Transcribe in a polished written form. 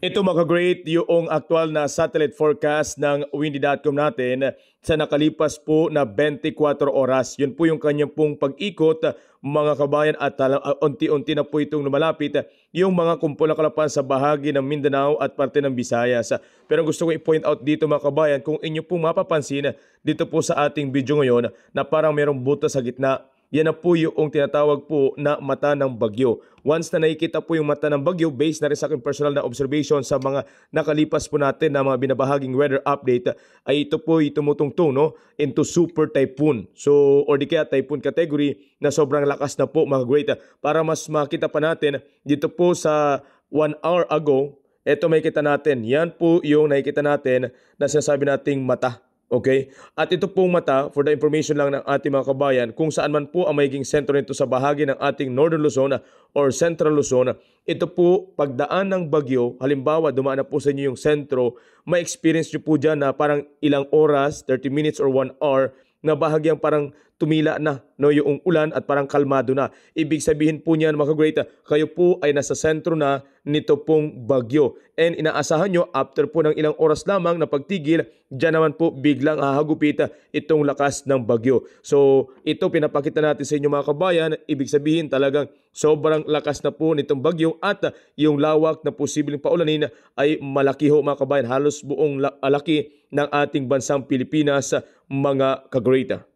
Ito mga great yung aktual na satellite forecast ng windy.com natin sa nakalipas po na 24 oras. Yun po yung kanyang pong pag-ikot mga kabayan at unti-unti na po itong lumalapit yung mga kumpulang kalapan sa bahagi ng Mindanao at parte ng Visayas. Pero gusto ko i-point out dito mga kabayan, kung inyo pong mapapansin dito po sa ating video ngayon na parang merong butas sa gitna. Yan na po yung tinatawag po na mata ng bagyo. Once na nakikita po yung mata ng bagyo, based na rin sa aking personal na observation sa mga nakalipas po natin na mga binabahaging weather update, ay ito po tumutungtong into super typhoon. So, or di kaya typhoon category na sobrang lakas na po mga great. Para mas makita pa natin, dito po sa 1 hour ago, ito makikita natin. Yan po yung nakikita natin na sinasabi nating mata. Okay? At ito pong mata, for the information lang ng ating mga kabayan, kung saan man po ang magiging sentro nito sa bahagi ng ating Northern Luzon or Central Luzon, ito po pagdaan ng bagyo, halimbawa dumaan na po sa inyo yung sentro, may experience nyo po dyan na parang ilang oras, 30 minutes or 1 hour, na bahagyang parang tumila na yung ulan at parang kalmado na. Ibig sabihin po niyan mga great, kayo po ay nasa sentro na nito pong bagyo. And inaasahan nyo after po ng ilang oras lamang na pagtigil, dyan naman po biglang hahagupit itong lakas ng bagyo. So ito pinapakita natin sa inyo mga kabayan, ibig sabihin talagang sobrang lakas na po nitong bagyo at yung lawak na posibleng paulanin ay malaki ho mga kabayan, halos buong laki ng ating bansang Pilipinas mga kagreita.